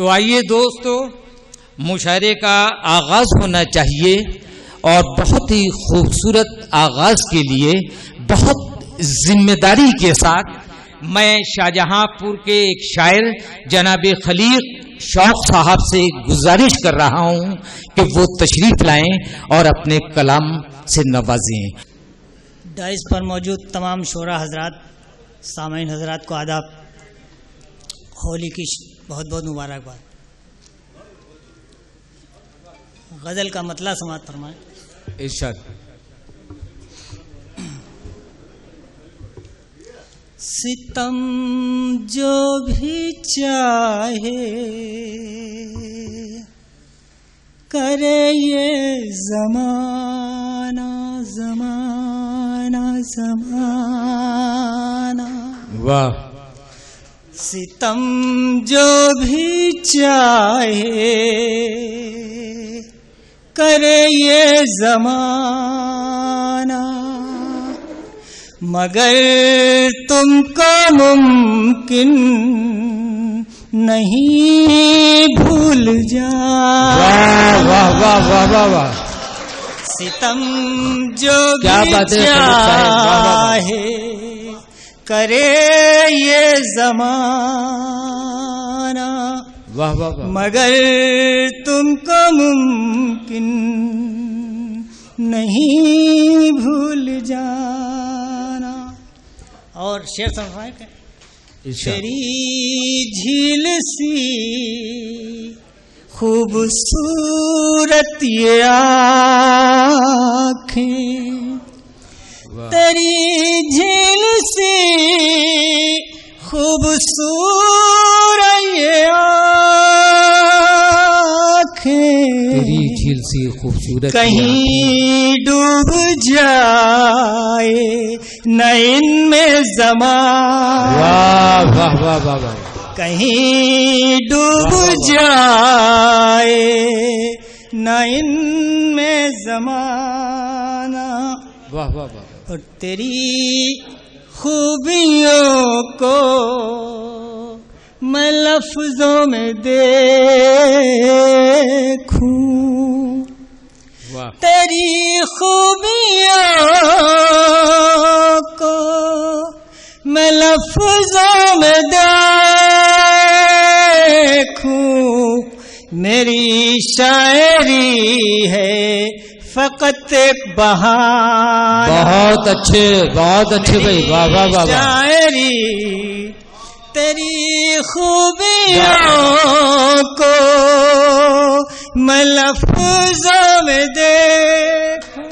तो आइए दोस्तों, मुशायरे का आगाज होना चाहिए और बहुत ही खूबसूरत आगाज के लिए बहुत जिम्मेदारी के साथ मैं शाहजहांपुर के एक शायर जनाब खलीक शौक साहब से गुजारिश कर रहा हूं कि वो तशरीफ लाएं और अपने कलाम से नवाजें। डाइस पर मौजूद तमाम शोरा हजरात, सामाईन हजरात को आदाब, होली की बहुत बहुत मुबारकबाद। गज़ल का मतला समाअत फरमाएं। इरशाद। सितम जो भी चाहे करे ये ज़माना ज़माना ज़माना। वाह। सितम जो भी चाहे करे ये ज़माना, मगर तुमको मुमकिन नहीं भूल जा। वाह वाह वाह वाह वाह वाह। सितम जो क्या भी बात है, चाहे करे ये ज़माना, वाह वाह वाह, मगर तुमको मुमकिन नहीं भूल जाना। और शेर समझाए क्या? तेरी झील सी खूबसूरत ये आँखें, तेरी झील सी खूबसूरत ये आँखें, तेरी झील सी खूबसूरत कहीं डूब जाए न इनमें ज़माना। वाह वाह वाह वाह वाह। कहीं डूब जाए न इनमें ज़माना। वाह वाह वाह। और तेरी खूबियों को मैं लफ्जों में देखूं, तेरी खूबियों को मैं लफ्जों में देखूं। मेरी शायरी है फ़कत एक बहाना। बहुत अच्छे भाई, वाह वाह वाह। शायरी तेरी खूबियों को मैं लफ्ज़ों में देखूं।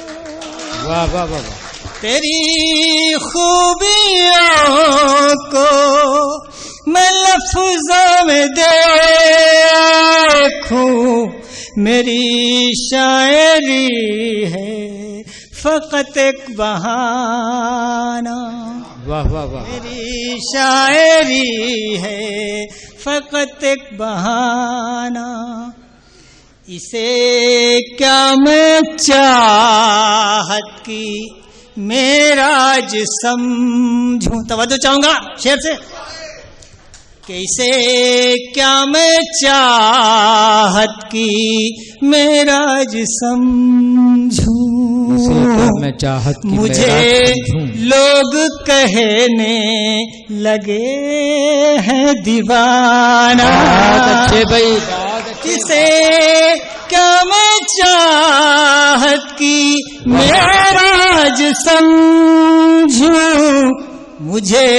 वाह वाह वाह। तेरी खूबियों को मैं लफ्ज़ों में देखूं। मेरी शायरी है फ़कत एक बहाना। वाह वाह वाह। मेरी शायरी है फ़कत एक बहाना। इसे क्या मैं चाहत की मेराज समझूं। तवज्जो चाहूंगा शेर से कि इसे क्या मैं चाहत की मेराज समझूं। मैं चाहत की मुझे लोग कहने लगे हैं दीवाना। अच्छे भाई, किसे क्या मैं चाहत की मेराज समझूं। मुझे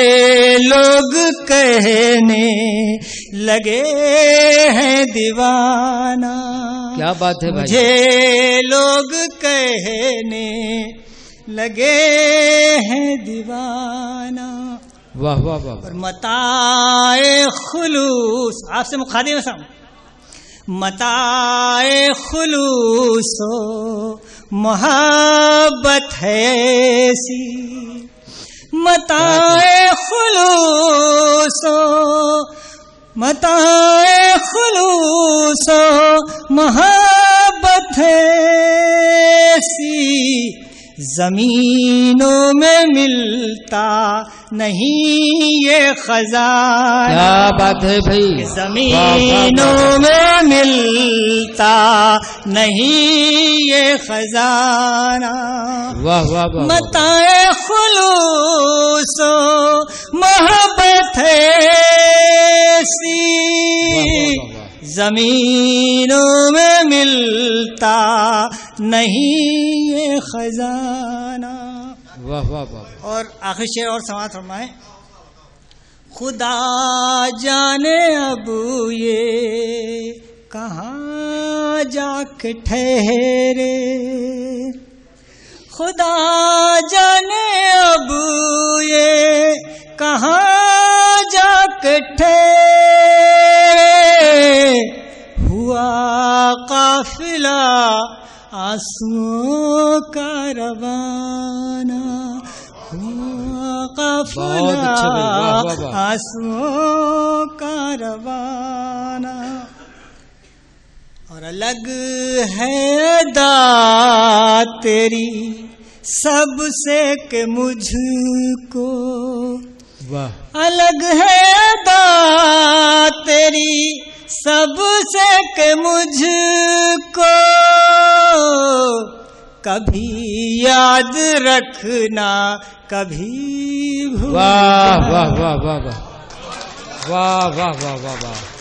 लोग कहने लगे हैं दीवाना। क्या बात है भाई। मुझे लोग कहने लगे हैं दीवाना। वाह वाह वाह। और मताए खुलूस, आपसे मुखातिब है साहब, मताए खुलूसो मोहब्बत है ऐसी। मताए खुलूसो, मताए खुलूसो मोहब्बत है ऐसी। जमीनों में मिलता नहीं ये खजाना। क्या बात है भाई, जमीनों में मिलता नहीं ये खजाना। वाह वाह वाह, मताए खुलूसो मोहब्बत ऐसी जमीनों में मिलता नहीं ये खजाना। वाह वाह वाह। और आखिर शेर और समाप्त फरमाए, खुदा जाने अब ये कहाँ जाके ठहरे, खुदा जाने अब ये कहाँ जाके ठहरे। हुआ काफिला आंसुओं का रवाना, हुआ काफिला आंसुओं का रवाना। और अलग है अदा तेरी सबसे के मुझको, वाह, अलग है अदा तेरी सबसे के मुझको। कभी याद रखना कभी भूल। वाह वाह वाह वाह वाह वाह वाह वाह वाह वाह।